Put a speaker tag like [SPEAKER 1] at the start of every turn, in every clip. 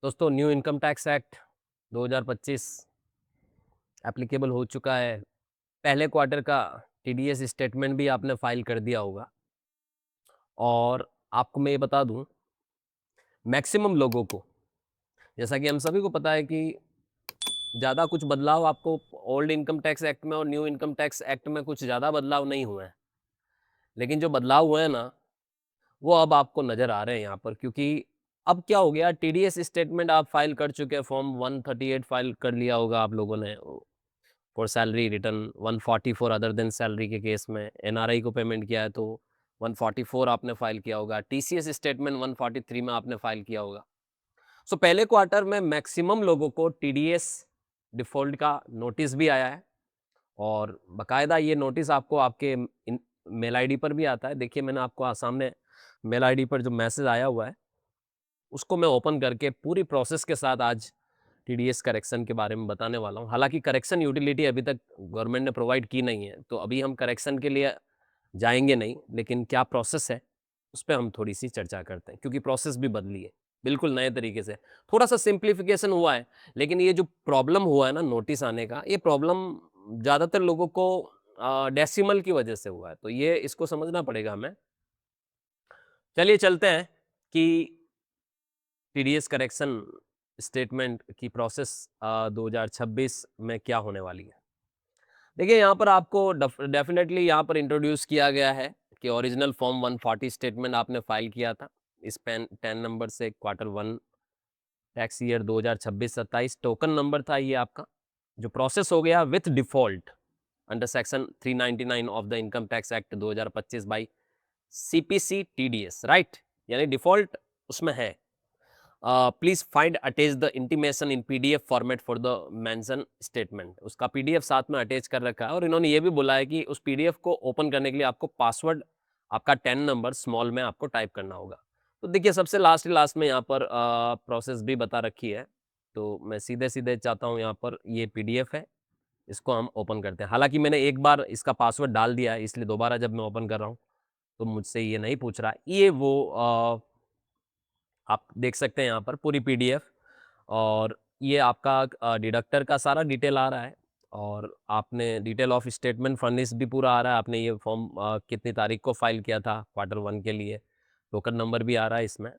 [SPEAKER 1] दोस्तों new income tax act 2025 applicable हो चुका है। पहले क्वार्टर का टीडीएस स्टेटमेंट भी आपने फाइल कर दिया होगा और आपको मैं ये बता दूं, मैक्सिमम लोगों को, जैसा कि हम सभी को पता है कि ज़्यादा कुछ बदलाव आपको ओल्ड इनकम टैक्स एक्ट में और न्यू इनकम टैक्स एक्ट में कुछ ज़्यादा बदलाव नहीं हुए हैं। लेकिन जो बदलाव हुए हैं ना, वो अब आपको नज़र आ रहे हैं यहाँ पर, क्योंकि अब क्या हो गया, टीडीएस स्टेटमेंट आप फाइल कर चुके हैं, फॉर्म 138 फाइल कर लिया होगा आप लोगों ने for salary return 140 for other than salary के केस में एनआरआई को पेमेंट किया है तो 144 आपने फाइल किया होगा, टीसीएस स्टेटमेंट 143 में आपने फाइल किया होगा। सो पहले क्वार्टर में मैक्सिमम लोगों को टीडीएस डिफॉल्ट का नोटिस भी आया है और बकायदा ये नोटिस आपको आपके मेल आईडी पर भी आता है। देखिए मैंने आपको सामने मेल आईडी पर जो मैसेज आया हुआ है उसको मैं ओपन करके पूरी प्रोसेस के साथ आज टीडीएस करेक्शन के बारे में बताने वाला हूँ। हालांकि करेक्शन यूटिलिटी अभी तक गवर्नमेंट ने प्रोवाइड की नहीं है, तो अभी हम करेक्शन के लिए जाएंगे नहीं, लेकिन क्या प्रोसेस है उस पर हम थोड़ी सी चर्चा करते हैं, क्योंकि प्रोसेस भी बदली है बिल्कुल नए तरीके से। थोड़ा सा सिंप्लीफिकेशन हुआ है, लेकिन ये जो प्रॉब्लम हुआ है ना नोटिस आने का, ये प्रॉब्लम ज़्यादातर लोगों को डेसिमल की वजह से हुआ है, तो ये इसको समझना पड़ेगा हमें। चलिए चलते हैं कि टीडीएस करेक्शन स्टेटमेंट की प्रोसेस 2026 में क्या होने वाली है। देखिए यहाँ पर आपको डेफिनेटली यहाँ पर इंट्रोड्यूस किया गया है कि ओरिजिनल फॉर्म 140 स्टेटमेंट आपने फाइल किया था इस पेन 10 नंबर से quarter 1 tax year 2026-27 token number था ये आपका, जो प्रोसेस हो गया with default under section 399 of the income tax act 2025 by CPC TDS, right, यानी डिफॉल्ट उसमें है। Please find attach the intimation in PDF format for the mention statement. उसका पीडीएफ साथ में अटैच कर रखा है और इन्होंने ये भी बोला है कि उस पीडीएफ को ओपन करने के लिए आपको पासवर्ड आपका 10 नंबर स्मॉल में आपको टाइप करना होगा। तो देखिए सबसे लास्ट में यहाँ पर प्रोसेस भी बता रखी है, तो मैं सीधे सीधे चाहता हूँ यहाँ पर ये पीडीएफ है, इसको हम ओपन करते हैं। हालांकि मैंने एक बार इसका पासवर्ड डाल दिया है, इसलिए दोबारा जब मैं ओपन कर रहा हूँ तो मुझसे ये नहीं पूछ रहा है। ये वो आप देख सकते हैं यहाँ पर पूरी पीडीएफ, और ये आपका डिडक्टर का सारा डिटेल आ रहा है और आपने डिटेल ऑफ स्टेटमेंट फर्निश भी पूरा आ रहा है। आपने ये फॉर्म कितनी तारीख को फाइल किया था क्वार्टर 1 के लिए, टोकन नंबर भी आ रहा है इसमें।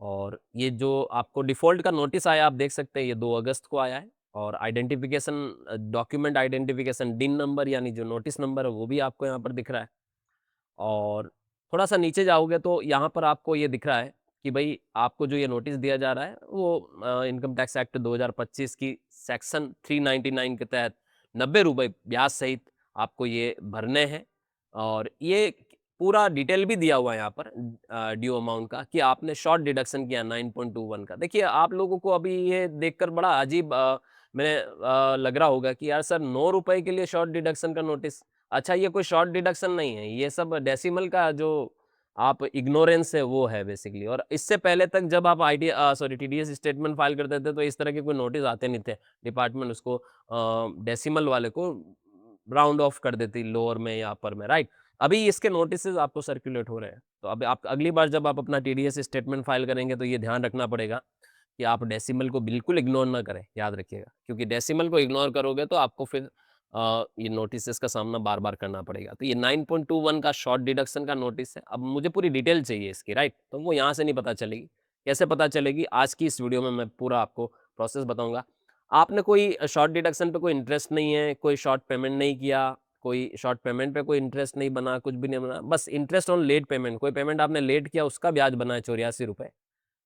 [SPEAKER 1] और ये जो आपको डिफ़ॉल्ट का नोटिस आया आप देख सकते हैं, ये 2 अगस्त को आया है और आइडेंटिफिकेशन डॉक्यूमेंट आइडेंटिफिकेशन डिन नंबर यानी जो नोटिस नंबर है वो भी आपको यहाँ पर दिख रहा है। और थोड़ा-सा नीचे जाओगे तो यहाँ पर आपको ये दिख रहा है कि भई आपको जो ये नोटिस दिया जा रहा है वो इनकम टैक्स एक्ट 2025 की सेक्शन 399 के तहत ₹90 ब्याज सहित आपको ये भरने हैं। और ये पूरा डिटेल भी दिया हुआ है यहाँ पर ड्यू अमाउंट का कि आपने शॉर्ट डिडक्शन किया 9.21 का। देखिए आप लोगों को अभी ये देखकर बड़ा अजीब लग रहा होगा कि यार सर ₹9 के लिए शॉर्ट डिडक्शन का नोटिस। अच्छा, ये कोई शॉर्ट डिडक्शन नहीं है, ये सब डेसिमल का जो आप इग्नोरेंस है वो है बेसिकली। और इससे पहले तक जब आप टीडीएस स्टेटमेंट फाइल करते थे तो इस तरह के कोई नोटिस आते नहीं थे। डिपार्टमेंट उसको डेसिमल वाले को राउंड ऑफ कर देती लोअर में या अपर में, राइट। अभी इसके नोटिसेस आपको सर्कुलेट हो रहे हैं, तो अब आप अगली बार जब आप अपना टीडीएस स्टेटमेंट फाइल करेंगे तो ये ध्यान रखना पड़ेगा कि आप डेसिमल को बिल्कुल इग्नोर ना करें, याद रखिएगा, क्योंकि डेसिमल को इग्नोर करोगे तो आपको फिर ये नोटिसेस का सामना बार-बार करना पड़ेगा। तो ये 9.21 का शॉर्ट डिडक्शन का नोटिस है। अब मुझे पूरी डिटेल चाहिए इसकी, राइट? तो वो यहाँ से नहीं पता चलेगी। कैसे पता चलेगी? आज की इस वीडियो में मैं पूरा आपको प्रोसेस बताऊँगा। आपने कोई शॉर्ट डिडक्शन पे कोई इंटरेस्ट नहीं है, कोई शॉर्ट पेमेंट नहीं किया, कोई शॉर्ट पेमेंट पे कोई इंटरेस्ट नहीं बना, कुछ भी नहीं बना, बस इंटरेस्ट ऑन लेट पेमेंट, कोई पेमेंट आपने लेट किया उसका ब्याज बना है ₹84,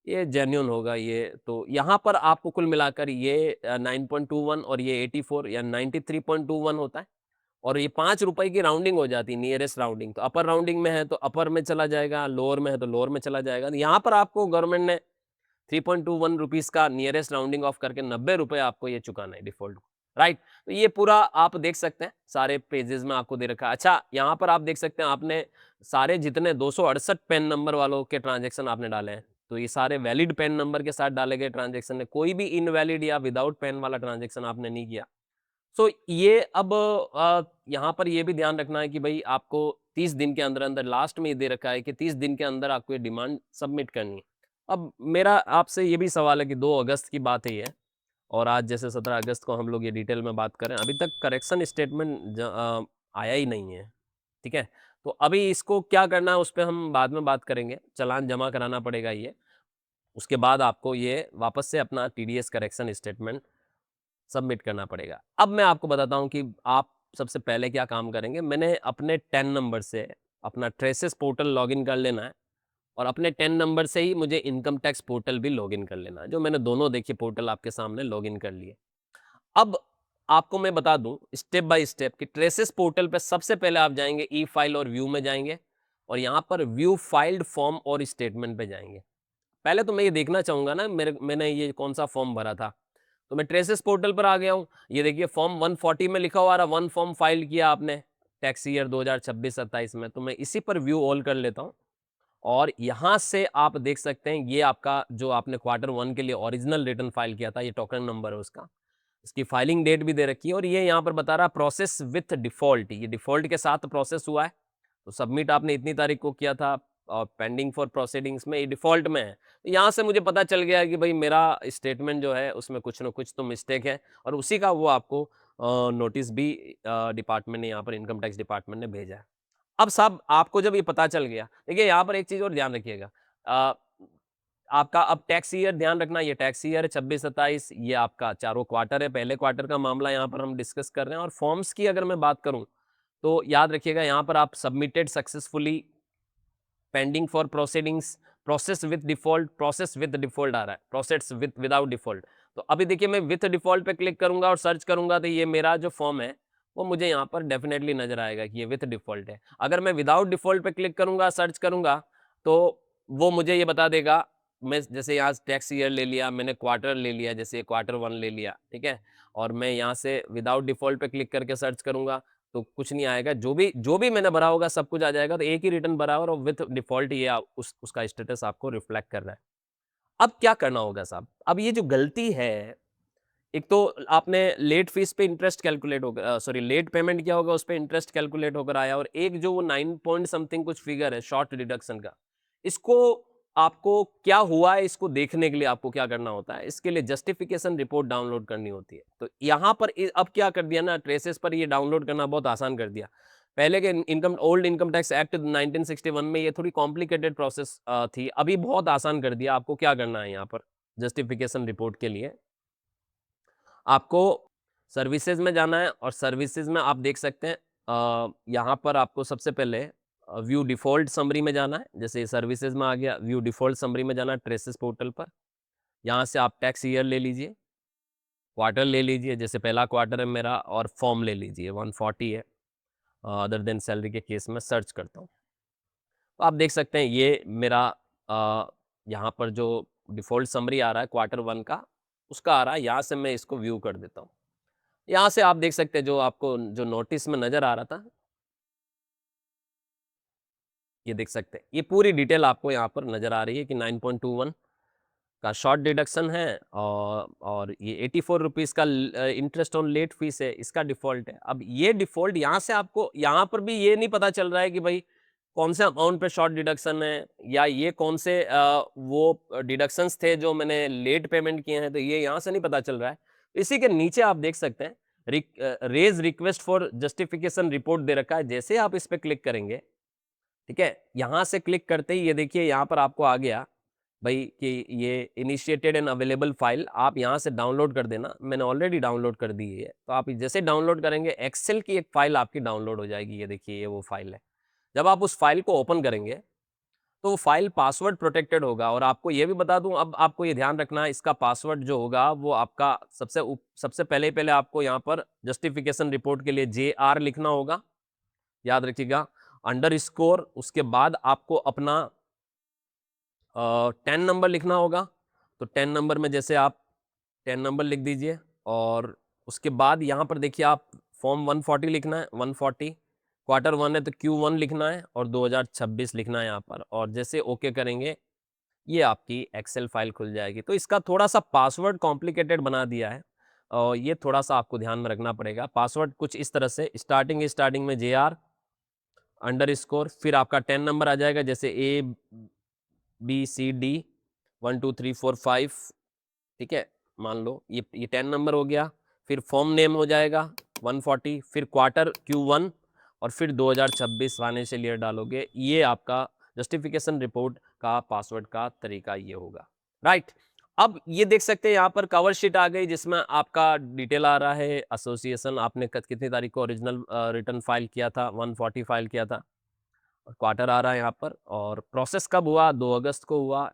[SPEAKER 1] ये जेन्युइन होगा ये। तो यहाँ पर आपको कुल मिलाकर ये 9.21 और ये 84 या 93.21 होता है और ये ₹5 की राउंडिंग हो जाती है, नियरेस्ट राउंडिंग। तो अपर राउंडिंग में है तो अपर में चला जाएगा, लोअर में है तो लोअर में चला जाएगा। तो यहाँ पर आपको गवर्नमेंट ने 3.21 रुपीज़ का नियरेस्ट राउंडिंग ऑफ करके ₹90 आपको ये चुकाना है डिफ़ॉल्ट को, राइट? तो ये पूरा आप देख सकते हैं, सारे पेजेज़ में आपको दे रखा है। अच्छा, यहाँ पर आप देख सकते हैं आपने सारे जितने 268 पैन नंबर वालों के ट्रांज़ैक्शन आपने डाले हैं, तो ये सारे वैलिड पैन नंबर के साथ डाले गए ट्रांज़ैक्शन है, कोई भी इनवैलिड या विदाउट पैन वाला ट्रांज़ैक्शन आपने नहीं किया। सो ये अब यहाँ पर ये भी ध्यान रखना है कि भई आपको 30 दिन के अंदर-अंदर, लास्ट में ये दे रखा है कि 30 दिन के अंदर आपको ये डिमांड सबमिट करनी है। अब मेरा आपसे ये भी सवाल है कि 2 अगस्त की बात है ये, और आज जैसे 17 अगस्त को हम लोग ये डिटेल में बात करें, अभी तक करेक्शन स्टेटमेंट आया ही नहीं है, ठीक है? तो अभी इसको क्या करना है उस पे हम बाद में बात करेंगे, चालान जमा कराना पड़ेगा ये, उसके बाद आपको ये वापस से अपना टीडीएस करेक्शन स्टेटमेंट सबमिट करना पड़ेगा। अब मैं आपको बताता हूँ कि आप सबसे पहले क्या काम करेंगे, मैंने अपने 10 नंबर से अपना ट्रेसेस पोर्टल लॉगिन कर लेना है, और अपने 10 नंबर से ही मुझे इनकम टैक्स पोर्टल भी लॉगिन कर लेना है, जो मैंने दोनों देखिए पोर्टल आपके सामने लॉगिन कर लिए। अब आपको मैं बता दूं स्टेप बाय स्टेप कि ट्रेसेस पोर्टल पे सबसे पहले आप जाएंगे ई फाइल और व्यू में जाएंगे, और यहाँ पर व्यू फाइल्ड फॉर्म और स्टेटमेंट पे जाएंगे। पहले तो मैं ये देखना चाहूंगा ना मैंने ये कौन सा फॉर्म भरा था, तो मैं ट्रेसेस पोर्टल पर आ गया हूँ। ये देखिए फॉर्म 140 में लिखा हुआ रहा, 1 फॉर्म फाइल किया आपने टैक्स ईयर 2026-27 में, तो मैं इसी पर व्यू ऑल कर लेता हूँ। और यहाँ से आप देख सकते हैं ये आपका जो आपने क्वार्टर 1 के लिए ओरिजिनल रिटर्न फाइल किया था, ये टोकन नंबर है उसका, इसकी फाइलिंग डेट भी दे रखी है, और ये यहाँ पर बता रहा प्रोसेस विथ डिफॉल्ट, ये डिफॉल्ट के साथ प्रोसेस हुआ है, तो सबमिट आपने इतनी तारीख को किया था, और पेंडिंग फॉर प्रोसीडिंग्स में ये डिफॉल्ट में है। तो यहाँ से मुझे पता चल गया कि भाई मेरा स्टेटमेंट जो है उसमें कुछ ना कुछ तो मिस्टेक है, और उसी का वो आपको नोटिस भी डिपार्टमेंट ने यहाँ पर इनकम टैक्स डिपार्टमेंट ने भेजा है। अब साहब आपको जब ये पता चल गया, देखिए यहाँ पर एक चीज़ और ध्यान रखिएगा, अ, आपका अब टैक्स ईयर ध्यान रखना, ये टैक्स ईयर है 26-27, ये आपका चारों क्वार्टर है, पहले क्वार्टर का मामला यहाँ पर हम डिस्कस कर रहे हैं। और फॉर्म्स की अगर मैं बात करूँ, तो याद रखिएगा यहाँ पर आप submitted successfully, pending for proceedings, process with default आ रहा है, प्रोसेस विद विदाउट डिफॉल्ट। तो अभी देखिए मैं विथ डिफॉल्ट पे क्लिक करूंगा और सर्च करूंगा, तो ये मेरा जो फॉर्म है वो मुझे यहाँ पर डेफिनेटली नजर आएगा कि ये विथ डिफॉल्ट है। अगर मैं विदाउट डिफॉल्ट पे क्लिक करूंगा, सर्च करूंगा, तो वो मुझे ये बता देगा, मैं जैसे यहाँ टैक्स ईयर ले लिया, मैंने क्वार्टर ले लिया, जैसे क्वार्टर 1 ले लिया, ठीक है, और मैं यहाँ से विदाउट डिफॉल्ट पे क्लिक करके सर्च करूंगा, तो कुछ नहीं आएगा, जो भी मैंने भरा होगा सब कुछ आ जाएगा, तो एक ही रिटर्न भरा और विथ डिफॉल्ट ये उसका स्टेटस आपको रिफ्लेक्ट कर रहा है। अब क्या करना होगा साहब, अब ये जो गलती है, एक तो आपने लेट फीस पे इंटरेस्ट कैलकुलेट होगा, सॉरी लेट पेमेंट क्या होगा उस पे इंटरेस्ट कैलकुलेट होकर आया, और एक जो वो 9 पॉइंट समथिंग कुछ फिगर है शॉर्ट डिडक्शन का, इसको आपको क्या हुआ है इसको देखने के लिए आपको क्या करना होता है, इसके लिए जस्टिफिकेशन रिपोर्ट डाउनलोड करनी होती है। तो यहाँ पर अब क्या कर दिया ना, ट्रेसेस पर ये डाउनलोड करना बहुत आसान कर दिया। पहले के ओल्ड इनकम टैक्स एक्ट 1961 में ये थोड़ी कॉम्प्लिकेटेड प्रोसेस थी, अभी बहुत आसान कर दिया। आपको क्या करना है यहाँ पर जस्टिफिकेशन रिपोर्ट के लिए, आपको सर्विसेज में जाना है, और सर्विसेज में आप देख सकते हैं यहाँ पर आपको सबसे पहले व्यू डिफ़ॉल्ट समरी में जाना है, जैसे सर्विसेज में आ गया, व्यू डिफ़ॉल्ट समरी में जाना है ट्रेसेस पोर्टल पर। यहाँ से आप टैक्स ईयर ले लीजिए, क्वार्टर ले लीजिए, जैसे पहला क्वार्टर है मेरा, और फॉर्म ले लीजिए 140 है, अदर देन सैलरी के केस में सर्च करता हूँ। तो आप देख सकते हैं ये मेरा यहाँ पर जो डिफ़ॉल्ट समरी आ रहा है क्वार्टर 1 का, उसका आ रहा है, यहाँ से मैं इसको व्यू कर देता हूँ। यहाँ से आप देख सकते हैं जो आपको जो नोटिस में नज़र आ रहा था, ये देख सकते हैं। ये पूरी डिटेल आपको यहाँ पर नज़र आ रही है कि 9.21 का शॉर्ट डिडक्शन है, और ये 84 रुपीज़ का इंटरेस्ट ऑन लेट फीस है, इसका डिफ़ॉल्ट है। अब ये डिफ़ॉल्ट यहाँ से आपको यहाँ पर भी ये नहीं पता चल रहा है कि भाई कौन से अमाउंट पे शॉर्ट डिडक्शन है, या ये कौन से वो डिडक्शंस थे जो मैंने लेट पेमेंट किए हैं, तो ये यहाँ से नहीं पता चल रहा है। इसी के नीचे आप देख सकते हैं raise request for justification report दे रखा है। जैसे आप इस पे क्लिक करेंगे, ठीक है? यहाँ से क्लिक करते ही ये देखिए यहाँ पर आपको आ गया भाई कि ये इनिशिएटेड एंड अवेलेबल फाइल, आप यहाँ से डाउनलोड कर देना। मैंने ऑलरेडी डाउनलोड कर दी है, तो आप जैसे डाउनलोड करेंगे एक्सेल की एक फाइल आपकी डाउनलोड हो जाएगी। ये देखिए ये वो फाइल है। जब आप उस फाइल को ओपन करेंगे, तो वो फाइल पासवर्ड प्रोटेक्टेड होगा, और आपको ये भी बता दूं, अब आपको ये ध्यान रखना है, इसका पासवर्ड जो होगा वो आपका सबसे पहले पहले आपको यहाँ पर जस्टिफिकेशन रिपोर्ट के लिए JR लिखना होगा, याद रखिएगा, अंडरस्कोर, उसके बाद आपको अपना 10 नंबर लिखना होगा। तो 10 नंबर में जैसे आप 10 नंबर लिख दीजिए, और उसके बाद यहाँ पर देखिए आप फॉर्म 140 लिखना है, 140 क्वार्टर 1 है तो Q1 लिखना है, और 2026 लिखना है यहाँ पर, और जैसे ओके करेंगे ये आपकी एक्सेल फाइल खुल जाएगी। तो इसका थोड़ा सा पासवर्ड कॉम्प्लिकेटेड बना दिया है, और ये थोड़ा सा आपको ध्यान में रखना पड़ेगा। पासवर्ड कुछ इस तरह से, स्टार्टिंग में JR अंडरस्कोर, फिर आपका 10 नंबर आ जाएगा, जैसे ABCD, 1 2 3 4 5, ठीक है, मान लो ये 10 नंबर हो गया। फिर फॉर्म नेम हो जाएगा 140, फिर क्वार्टर Q1 और फिर 2026 फाइनेंशियल ईयर डालोगे। ये आपका जस्टिफिकेशन रिपोर्ट का पासवर्ड का तरीका ये होगा, राइट। अब ये देख सकते हैं यहाँ पर कवर शीट आ गई जिसमें आपका डिटेल आ रहा है, एसोसिएशन आपने कितनी तारीख को ओरिजिनल रिटर्न फाइल किया था, 140 फाइल किया था, क्वार्टर आ रहा है यहाँ पर, और प्रोसेस कब हुआ, 2 अगस्त को हुआ।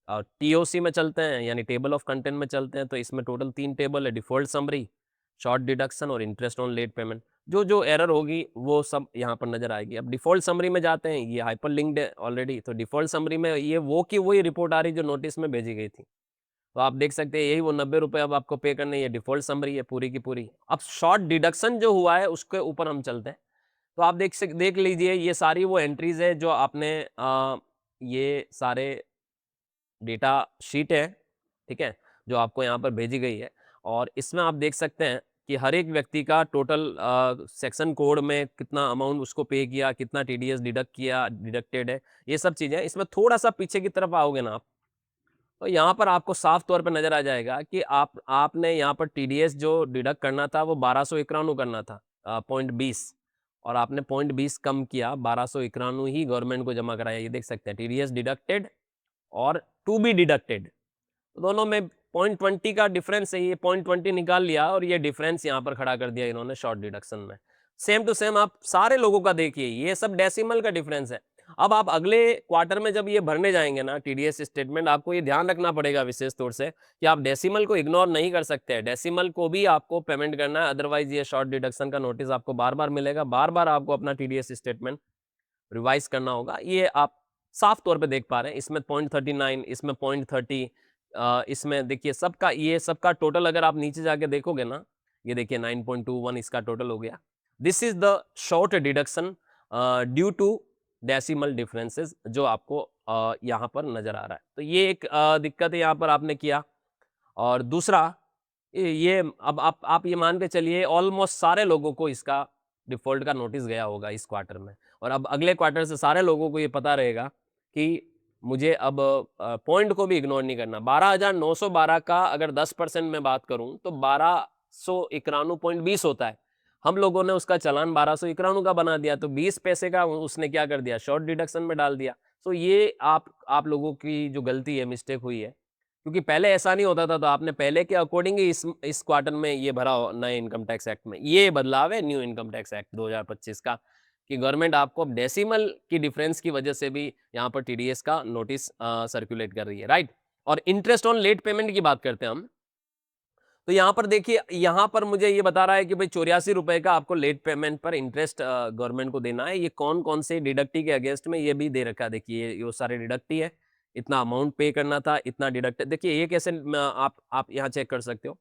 [SPEAKER 1] टीओसी में चलते हैं यानी टेबल ऑफ कंटेंट में चलते हैं, तो इसमें टोटल 3 टेबल है, डिफॉल्ट समरी, शॉर्ट डिडक्शन और इंटरेस्ट ऑन लेट पेमेंट। जो जो एरर होगी वो सब यहाँ पर नजर आएगी। अब डिफॉल्ट समरी में जाते हैं, ये हाइपर लिंक्ड है ऑलरेडी, तो डिफॉल्ट समरी में ये वो की वही रिपोर्ट आ रही जो नोटिस में भेजी गई थी। तो आप देख सकते हैं यही वो 90 रुपये अब आपको पे करने, ये डिफॉल्ट समरी है पूरी की पूरी। अब शॉर्ट डिडक्शन जो हुआ है उसके ऊपर हम चलते हैं। तो आप देख लीजिए ये सारी वो एंट्रीज है जो आपने ये सारे डेटा शीट है, ठीक है, जो आपको यहाँ पर भेजी गई है, और इसमें आप देख सकते हैं कि हर एक व्यक्ति का टोटल सेक्शन कोड में कितना अमाउंट उसको पे किया, कितना टीडीएस डिडक्ट किया, डिडक्टेड है, ये सब चीज़ें। इसमें थोड़ा सा पीछे की तरफ आओगे ना आप, तो यहाँ पर आपको साफ तौर पर नजर आ जाएगा कि आपने यहाँ पर टीडीएस जो डिडक्ट करना था वो 1291 करना था, 0.20, और आपने 0.20 कम किया, 1291 ही गवर्नमेंट को जमा कराया। ये देख सकते हैं टीडीएस डिडक्टेड और टू बी डिडक्टेड, दोनों में 0.20 का डिफरेंस है, ये 0.20 निकाल लिया और ये डिफरेंस यहाँ पर खड़ा कर दिया इन्होंने शॉर्ट डिडक्शन में। सेम टू सेम आप सारे लोगों का देखिए, ये सब डेसिमल का डिफरेंस है। अब आप अगले क्वार्टर में जब ये भरने जाएंगे ना टीडीएस स्टेटमेंट, आपको ये ध्यान रखना पड़ेगा विशेष तौर से कि आप डेसिमल को इग्नोर नहीं कर सकते हैं, डेसिमल को भी आपको पेमेंट करना है, अदरवाइज ये शॉर्ट डिडक्शन का नोटिस आपको बार बार मिलेगा, बार बार आपको अपना टीडीएस स्टेटमेंट रिवाइज करना होगा। ये आप साफ तौर पे देख पा रहे हैं, इसमें 0.39, इसमें 0.30, इसमें देखिए सबका, ये सबका टोटल अगर आप नीचे जाके देखोगे ना, ये देखिए 9.21 इसका टोटल हो गया। This is the short deduction due to decimal differences जो आपको यहाँ पर नजर आ रहा है। तो ये एक दिक्कत है यहाँ पर आपने किया। और दूसरा ये अब आप ये मान के चलिए ऑलमोस्ट सारे लोगों को इसका डिफॉल्ट का नोटिस गया होगा इस क्वार्टर में, और अब अगले क्वार्टर से सारे लोगों को ये पता रहेगा कि मुझे अब पॉइंट को भी इग्नोर नहीं करना। 12,912 का अगर 10% में बात करूं तो 1291.20 होता है। हम लोगों ने उसका चालान 1291 का बना दिया, तो 20 पैसे का उसने क्या कर दिया, शॉर्ट डिडक्शन में डाल दिया। तो ये आप लोगों की जो गलती है, मिस्टेक हुई है, क्योंकि पहले ऐसा नहीं होता था, तो आपने पहले के अकॉर्डिंग ही इस क्वार्टर में ये भरा नए इनकम टैक्स एक्ट में। ये बदलाव है न्यू इनकम टैक्स एक्ट 2025 का, कि गवर्नमेंट आपको अब डेसिमल की डिफरेंस की वजह से भी यहाँ पर टीडीएस का नोटिस सर्कुलेट कर रही है, राइट। और इंटरेस्ट ऑन लेट पेमेंट की बात करते हैं हम, तो यहाँ पर देखिए, यहाँ पर मुझे ये बता रहा है कि भाई 84 रुपए का आपको लेट पेमेंट पर इंटरेस्ट गवर्नमेंट को देना है। ये कौन कौन से डिडक्टी के अगेंस्ट में, ये भी दे रखा है, देखिए ये सारे डिडक्टी है, इतना अमाउंट पे करना था, इतना डिडक्ट। देखिए ये कैसे आप यहाँ चेक कर सकते हो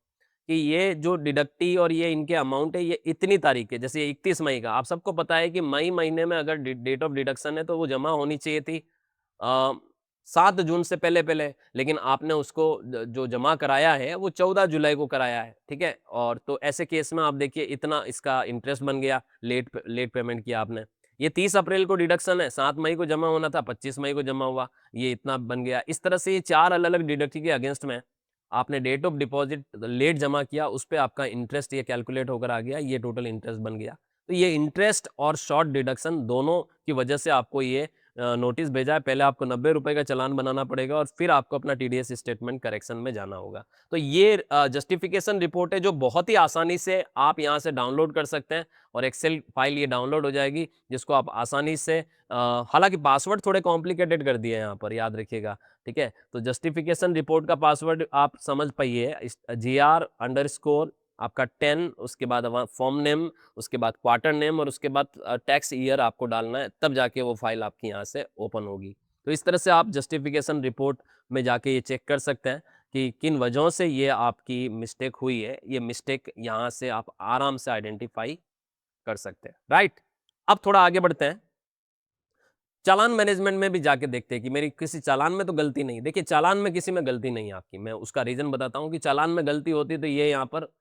[SPEAKER 1] कि ये जो डिडक्टी और ये इनके अमाउंट है, ये इतनी तारीख है, जैसे 31 मई का, आप सबको पता है कि मई महीने में अगर डेट ऑफ डिडक्शन है तो वो जमा होनी चाहिए थी 7 जून से पहले पहले, लेकिन आपने उसको जो जमा कराया है वो 14 जुलाई को कराया है, ठीक है। और तो ऐसे केस में आप देखिए इतना इसका इंटरेस्ट बन गया, लेट पेमेंट किया आपने। ये 30 अप्रैल को डिडक्शन है, 7 मई को जमा होना था, 25 मई को जमा हुआ, ये इतना बन गया। इस तरह से ये 4 अलग अलग डिडक्टी के अगेंस्ट में आपने डेट ऑफ डिपॉजिट लेट जमा किया, उस पर आपका इंटरेस्ट ये कैलकुलेट होकर आ गया, ये टोटल इंटरेस्ट बन गया। तो ये इंटरेस्ट और शॉर्ट डिडक्शन दोनों की वजह से आपको ये नोटिस भेजा है। पहले आपको 90 रुपए का चालान बनाना पड़ेगा और फिर आपको अपना टीडीएस स्टेटमेंट करेक्शन में जाना होगा। तो ये जस्टिफिकेशन रिपोर्ट है जो बहुत ही आसानी से आप यहाँ से डाउनलोड कर सकते हैं, और एक्सेल फाइल ये डाउनलोड हो जाएगी, जिसको आप आसानी से हालांकि पासवर्ड थोड़े कॉम्प्लिकेटेड कर दिए हैं यहाँ पर, याद रखिएगा, ठीक है। तो जस्टिफिकेशन रिपोर्ट का पासवर्ड आप समझ पाइए, GR_, आपका 10, उसके बाद फॉर्म नेम, उसके बाद क्वार्टर नेम, और उसके बाद टैक्स ईयर आपको डालना है, तब जाके वो फाइल आपकी यहाँ से ओपन होगी। तो इस तरह से आप जस्टिफिकेशन रिपोर्ट में जाके ये चेक कर सकते हैं कि किन वजहों से ये आपकी मिस्टेक हुई है। ये मिस्टेक यहाँ से आप आराम से आइडेंटिफाई कर सकते हैं, राइट। अब थोड़ा आगे बढ़ते हैं, चालान मैनेजमेंट में भी जाके देखते हैं कि मेरी किसी चालान में तो गलती नहीं। देखिए चालान में किसी में गलती नहीं है आपकी, मैं उसका रीजन बताता हूँ कि चालान में गलती होती तो ये यहाँ पर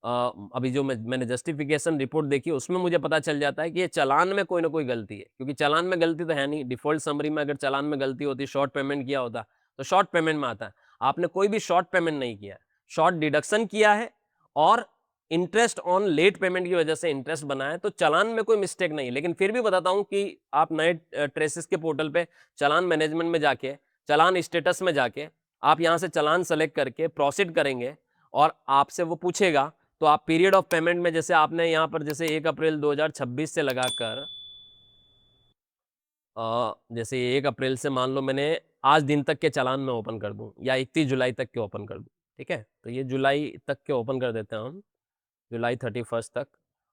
[SPEAKER 1] अभी जो मैंने जस्टिफिकेशन रिपोर्ट देखी उसमें मुझे पता चल जाता है कि ये चालान में कोई ना कोई गलती है, क्योंकि चालान में गलती तो है नहीं। डिफॉल्ट समरी में अगर चालान में गलती होती, शॉर्ट पेमेंट किया होता, तो शॉर्ट पेमेंट में आता है। आपने कोई भी शॉर्ट पेमेंट नहीं किया है, शॉर्ट डिडक्शन किया है और इंटरेस्ट ऑन लेट पेमेंट की वजह से इंटरेस्ट बना है, तो चालान में कोई मिस्टेक नहीं है। लेकिन फिर भी बताता हूँ कि आप नए ट्रेसेस के पोर्टल पे चालान मैनेजमेंट में जाके, चालान स्टेटस में जाके आप यहाँ से चालान सेलेक्ट करके प्रोसीड करेंगे और आपसे वो पूछेगा, तो आप पीरियड ऑफ पेमेंट में जैसे आपने यहाँ पर जैसे 1 अप्रैल 2026 से लगाकर जैसे 1 अप्रैल से मान लो मैंने आज दिन तक के चालान मैं ओपन कर दूँ या 31 जुलाई तक के ओपन कर दूँ, ठीक है? तो ये जुलाई तक के ओपन कर देते हैं हम, जुलाई 31 तक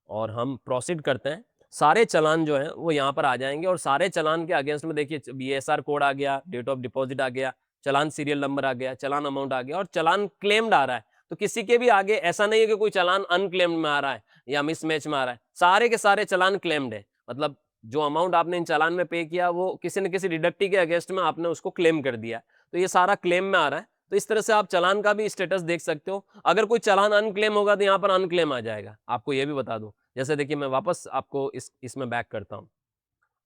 [SPEAKER 1] और हम प्रोसीड करते हैं। सारे चालान जो हैं वो यहाँ पर आ जाएँगे और सारे चालान के अगेंस्ट में देखिए बीएसआर कोड आ गया, डेट ऑफ डिपॉज़िट आ गया, चालान सीरियल नंबर आ गया, चालान अमाउंट आ गया और चालान क्लेम्ड आ रहा है। तो किसी के भी आगे ऐसा नहीं है कि कोई चालान अनक्लेम्ड में आ रहा है या मिसमैच में आ रहा है। सारे के सारे चालान क्लेम्ड है। मतलब जो अमाउंट आपने इन चालान में पे किया वो किसी न किसी डिडक्टी के अगेंस्ट में आपने उसको क्लेम कर दिया। तो ये सारा क्लेम में आ रहा है। तो इस तरह से आप चालान का भी स्टेटस देख सकते हो। अगर कोई चालान अनक्लेम होगा तो यहाँ पर अनक्लेम आ जाएगा। आपको ये भी बता दूँ। जैसे देखिए मैं वापस आपको इसमें बैक करता हूँ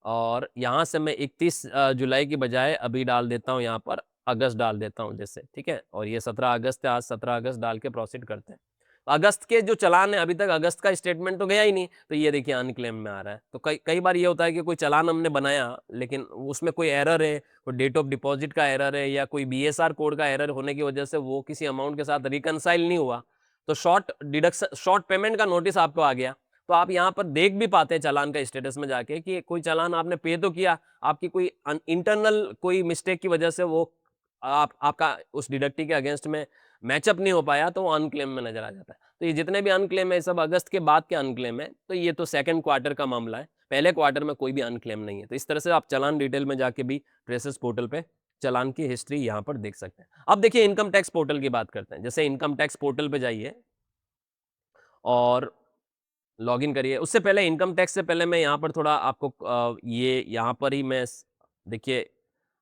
[SPEAKER 1] और यहाँ से मैं 31 जुलाई की बजाय अभी डाल देता हूँ यहाँ पर अगस्त डाल देता हूँ जैसे, ठीक है? और ये 17 अगस्त है, आज 17 अगस्त डाल के प्रोसीड करते हैं। अगस्त के जो चालान है अभी तक अगस्त का स्टेटमेंट तो गया ही नहीं, तो ये देखिए अनक्लेम में आ रहा है। तो कई कई बार ये होता है कि कोई चालान हमने बनाया लेकिन उसमें कोई एरर है, कोई डेट ऑफ डिपॉज़िट का एरर है या कोई बीएसआर कोड का एरर होने की वजह से वो किसी अमाउंट के साथ रिकंसाइल नहीं हुआ। तो शॉर्ट पेमेंट का नोटिस आपको आ गया। तो आप यहाँ पर देख भी पाते हैं चालान का स्टेटस में जाके कि कोई चालान आपने पे तो किया, आपकी कोई इंटरनल कोई मिस्टेक की वजह से वो आपका उस डिडक्टी के अगेंस्ट में मैचअप नहीं हो पाया तो वो अनक्लेम में नजर आ जाता है। तो ये जितने भी अनक्लेम है सब अगस्त के बाद के अनक्लेम है, तो ये तो सेकंड क्वार्टर का मामला है। पहले क्वार्टर में कोई भी अनक्लेम नहीं है। तो इस तरह से आप चालान डिटेल में जाके भी ट्रेसेस पोर्टल पे चालान की हिस्ट्री यहाँ पर देख सकते हैं। अब देखिए इनकम टैक्स पोर्टल की बात करते हैं। जैसे इनकम टैक्स पोर्टल पे जाइए और लॉगिन करिए। उससे पहले इनकम टैक्स से पहले मैं यहाँ पर थोड़ा आपको ये यहाँ पर ही मैं देखिए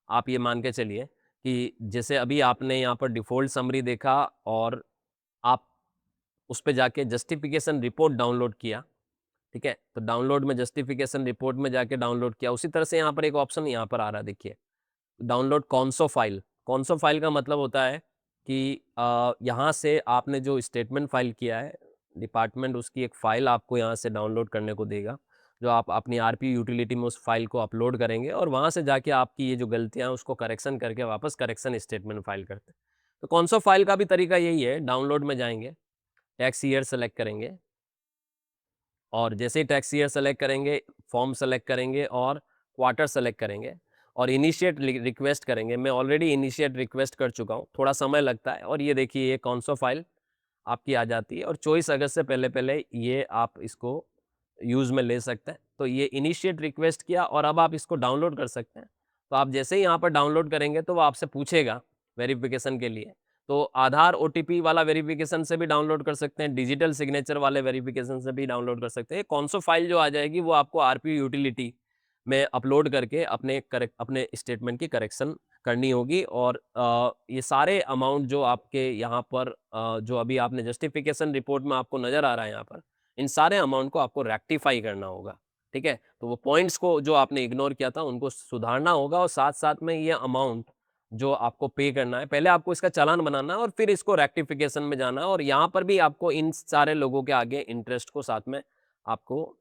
[SPEAKER 1] आप ये मान के चलिए कि जैसे अभी आपने यहाँ पर डिफ़ॉल्ट समरी देखा और आप उस पे जाके जस्टिफिकेशन रिपोर्ट डाउनलोड किया, ठीक है? तो डाउनलोड में जस्टिफिकेशन रिपोर्ट में जाके डाउनलोड किया। उसी तरह से यहाँ पर एक ऑप्शन यहाँ पर आ रहा है देखिए, डाउनलोड कॉन्सो फाइल। कॉन्सो फाइल का मतलब होता है कि यहाँ से आपने जो स्टेटमेंट फाइल किया है, डिपार्टमेंट उसकी एक फ़ाइल आपको यहाँ से डाउनलोड करने को देगा, जो आप अपनी आरपी यूटिलिटी में उस फ़ाइल को अपलोड करेंगे और वहाँ से जाके आपकी ये जो गलतियाँ हैं उसको करेक्शन करके वापस करेक्शन स्टेटमेंट फाइल करते हैं। तो कॉन्सो फाइल का भी तरीका यही है, डाउनलोड में जाएँगे, टैक्स ईयर सेलेक्ट करेंगे और जैसे ही टैक्स ईयर सेलेक्ट करेंगे, फॉर्म सेलेक्ट करेंगे और क्वार्टर सेलेक्ट करेंगे और इनिशिएट रिक्वेस्ट करेंगे। मैं ऑलरेडी इनिशिएट रिक्वेस्ट कर चुका हूँ, थोड़ा समय लगता है और ये देखिए ये कॉन्सो फाइल आपकी आ जाती है और 24 अगस्त से पहले-पहले ये आप इसको यूज़ में ले सकते हैं। तो ये इनिशिएट रिक्वेस्ट किया और अब आप इसको डाउनलोड कर सकते हैं। तो आप जैसे ही यहाँ पर डाउनलोड करेंगे तो वो आपसे पूछेगा वेरिफ़िकेशन के लिए। तो आधार ओटीपी वाला वेरिफ़िकेशन से भी डाउनलोड कर सकते हैं, डिजिटल सिग्नेचर वाले वेरिफ़िकेशन से भी डाउनलोड कर सकते हैं। कौन-सा फ़ाइल जो आ जाएगी वो आपको आरपी यूटिलिटी में अपलोड करके अपने स्टेटमेंट की करेक्शन करनी होगी और ये सारे अमाउंट जो आपके यहाँ पर जो अभी आपने जस्टिफिकेशन रिपोर्ट में आपको नज़र आ रहा है यहाँ पर, इन सारे अमाउंट को आपको रेक्टिफाई करना होगा, ठीक है? तो वो पॉइंट्स को जो आपने इग्नोर किया था उनको सुधारना होगा और साथ-साथ में ये अमाउंट जो आपको पे करना है, पहले आपको इसका चालान बनाना है और फिर इसको रेक्टिफिकेशन में जाना है और यहाँ पर भी आपको इन सारे लोगों के आगे इंटरेस्ट को साथ में आपको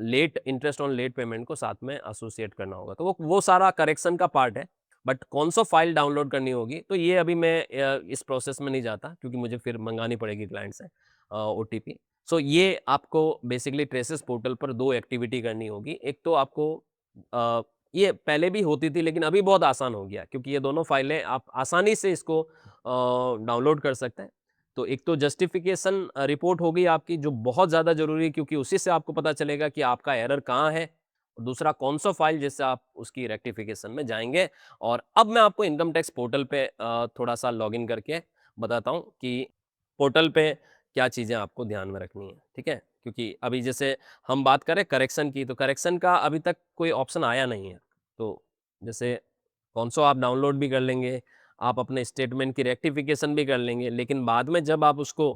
[SPEAKER 1] late interest on late payment को साथ में एसोसिएट करना होगा। तो वो सारा करेक्शन का पार्ट है, बट कौन-सा फ़ाइल डाउनलोड करनी होगी, तो ये अभी मैं इस प्रोसेस में नहीं जाता क्योंकि मुझे फिर मँगानी पड़ेगी क्लाइंट से ओटीपी। सो ये आपको बेसिकली ट्रेसेस पोर्टल पर 2 एक्टिविटी करनी होगी। एक तो आपको ये पहले भी होती थी लेकिन अभी बहुत आसान हो गया क्योंकि ये दोनों फाइलें आप आसानी से इसको डाउनलोड कर सकते हैं। तो एक तो जस्टिफिकेशन रिपोर्ट हो गई आपकी जो बहुत ज़्यादा ज़रूरी है क्योंकि उसी से आपको पता चलेगा कि आपका एरर कहाँ है। और दूसरा कौन-सा फाइल जिससे आप उसकी रेक्टिफिकेशन में जाएँगे और अब मैं आपको इनकम टैक्स पोर्टल पे थोड़ा-सा लॉगिन करके बताता हूँ कि पोर्टल पे क्या चीज़ें आपको ध्यान में रखनी है, ठीक है? क्योंकि अभी जैसे हम बात करें करेक्शन की, तो करेक्शन का अभी तक कोई ऑप्शन आया नहीं है। तो जैसे कॉन्सो आप डाउनलोड भी कर लेंगे, आप अपने स्टेटमेंट की रेक्टिफिकेशन भी कर लेंगे, लेकिन बाद में जब आप उसको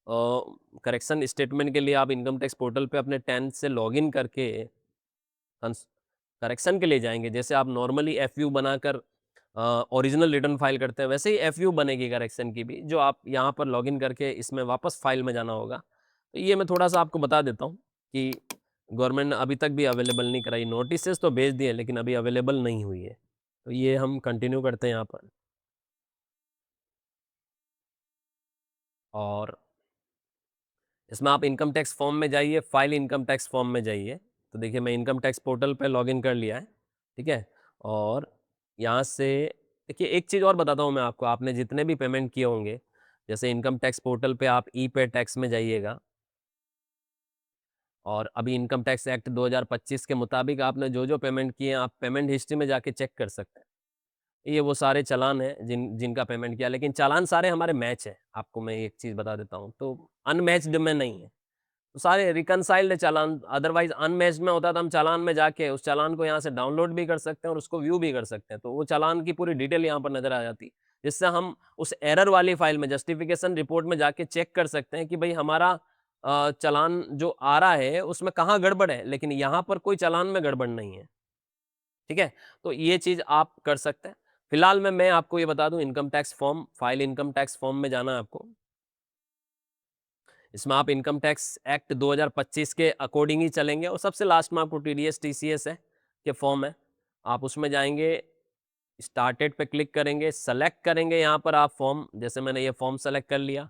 [SPEAKER 1] करेक्शन स्टेटमेंट के लिए आप इनकम टैक्स पोर्टल पे अपने 10 से लॉगिन करके कंस करेक्शन के लिए जाएँगे, जैसे आप नॉर्मली एफयू बनाकर ओरिजिनल रिटर्न फाइल करते हैं, वैसे ही एफयू बनेगी करेक्शन की भी, जो आप यहाँ पर लॉगिन करके इसमें वापस फाइल में जाना होगा। तो ये मैं थोड़ा-सा आपको बता देता हूँ कि गवर्नमेंट ने अभी तक भी अवेलेबल नहीं कराई, नोटिसेस तो भेज दिए लेकिन अभी अवेलेबल नहीं हुई है। तो ये हम कंटिन्यू करते हैं यहाँ पर। और इसमें आप इनकम टैक्स फॉर्म में जाइए, फाइल इनकम टैक्स फॉर्म में जाइए। तो देखिए मैं इनकम टैक्स पोर्टल पे लॉगिन कर लिया है, ठीक है? और यहाँ से देखिए एक चीज़ और बताता हूँ मैं आपको, आपने जितने भी पेमेंट किए होंगे, जैसे इनकम टैक्स पोर्टल पे आप ई-पे टैक्स में जाइएगा और अभी इनकम टैक्स एक्ट 2025 के मुताबिक आपने जो-जो पेमेंट किए हैं, आप पेमेंट हिस्ट्री में जाके चेक कर सकते हैं। ये वो सारे चालान हैं जिनका पेमेंट किया, लेकिन चालान सारे हमारे मैच हैं। आपको मैं एक चीज़ बता देता हूँ, तो अनमैच्ड में नहीं है। तो सारे रिकंसाइल्ड चालान, अदरवाइज़ अनमैच्ड में होता तो हम चालान में जाके उस चालान को यहाँ से डाउनलोड भी कर सकते हैं और उसको व्यू भी कर सकते हैं। तो वो चालान की पूरी डिटेल यहाँ पर नज़र आ जाती, जिससे हम उस एरर वाली फ़ाइल में जस्टिफ़िकेशन रिपोर्ट में जाके चेक कर सकते हैं कि भई हमारा चालान जो आ रहा है उसमें कहाँ गड़बड़ है, लेकिन यहाँ पर कोई चालान में गड़बड़ नहीं है। ठीक है? तो ये चीज़ आप कर सकते हैं। फिलहाल में मैं आपको ये बता दूँ, income tax form, file income tax form में जाना है आपको। इसमें आप इनकम टैक्स एक्ट 2025 के अकॉर्डिंग ही चलेंगे और सबसे लास्ट में आपको टीडीएस, टीसीएस है के फॉर्म है। आप उसमें जाएँगे, स्टार्टेड पे क्लिक करेंगे, सेलेक्ट करेंगे यहाँ पर आप फॉर्म, जैसे मैंने ये फॉर्म सेलेक्ट कर लिया।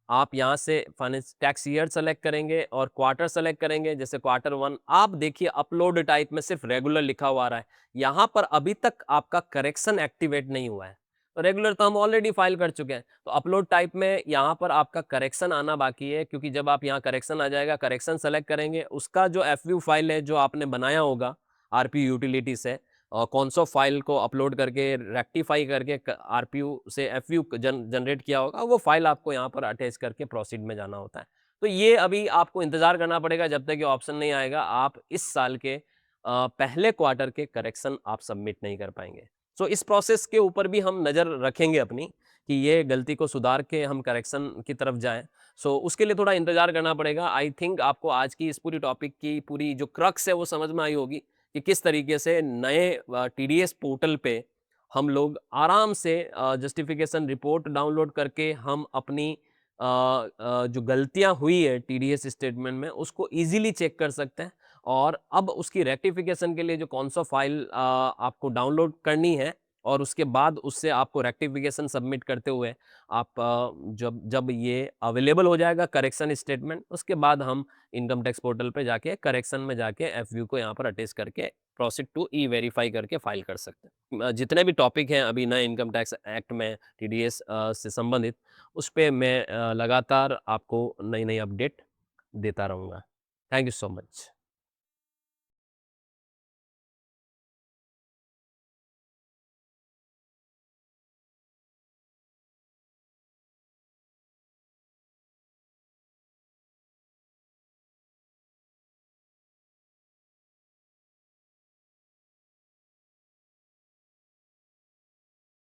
[SPEAKER 1] आप यहाँ से फाइनेंस टैक्स ईयर सेलेक्ट करेंगे और क्वार्टर सेलेक्ट करेंगे, जैसे क्वार्टर 1। आप देखिए अपलोड टाइप में सिर्फ रेगुलर लिखा हुआ आ रहा है। यहाँ पर अभी तक आपका करेक्शन एक्टिवेट नहीं हुआ है। तो रेगुलर तो हम ऑलरेडी फाइल कर चुके हैं। तो अपलोड टाइप में यहाँ पर आपका करेक्शन आना बाकी है, क्योंकि जब आप यहाँ करेक्शन आ जाएगा, करेक्शन सेलेक्ट करेंगे, उसका जो एफयू फाइल है जो आपने बनाया होगा आरपी यूटिलिटी से, कौन-सा फ़ाइल को अपलोड करके रेक्टिफ़ाई करके आरपीयू से एफयू जनरेट किया होगा, वो फ़ाइल आपको यहाँ पर अटैच करके प्रोसीड में जाना होता है। तो ये अभी आपको इंतज़ार करना पड़ेगा जब तक ये ऑप्शन नहीं आएगा, आप इस साल के पहले क्वार्टर के करेक्शन आप सबमिट नहीं कर पाएँगे। सो इस प्रोसेस के ऊपर भी हम नज़र रखेंगे अपनी, कि ये गलती को सुधार के हम करेक्शन की तरफ जाएँ। सो उसके लिए थोड़ा इंतज़ार करना पड़ेगा। आई थिंक आपको आज की इस पूरी टॉपिक की पूरी जो क्रक्स है वो समझ में आई होगी, कि किस तरीके से नए टीडीएस पोर्टल पे हम लोग आराम से जस्टिफिकेशन रिपोर्ट डाउनलोड करके हम अपनी जो गलतियां हुई है टीडीएस स्टेटमेंट में उसको इजीली चेक कर सकते हैं। और अब उसकी रेक्टिफिकेशन के लिए जो कौन सा फाइल आपको डाउनलोड करनी है और उसके बाद उससे आपको रेक्टिफिकेशन सबमिट करते हुए आप जब जब ये अवेलेबल हो जाएगा करेक्शन स्टेटमेंट, उसके बाद हम इनकम टैक्स पोर्टल पे जाके करेक्शन में जाके एफयू को यहाँ पर अटैच करके प्रोसीड टू ई वेरीफाई करके फाइल कर सकते हैं। जितने भी टॉपिक हैं अभी नए इनकम टैक्स एक्ट में टीडीएस से संबंधित, उस पे मैं लगातार आपको नई-नई अपडेट देता रहूँगा। Thank you so much.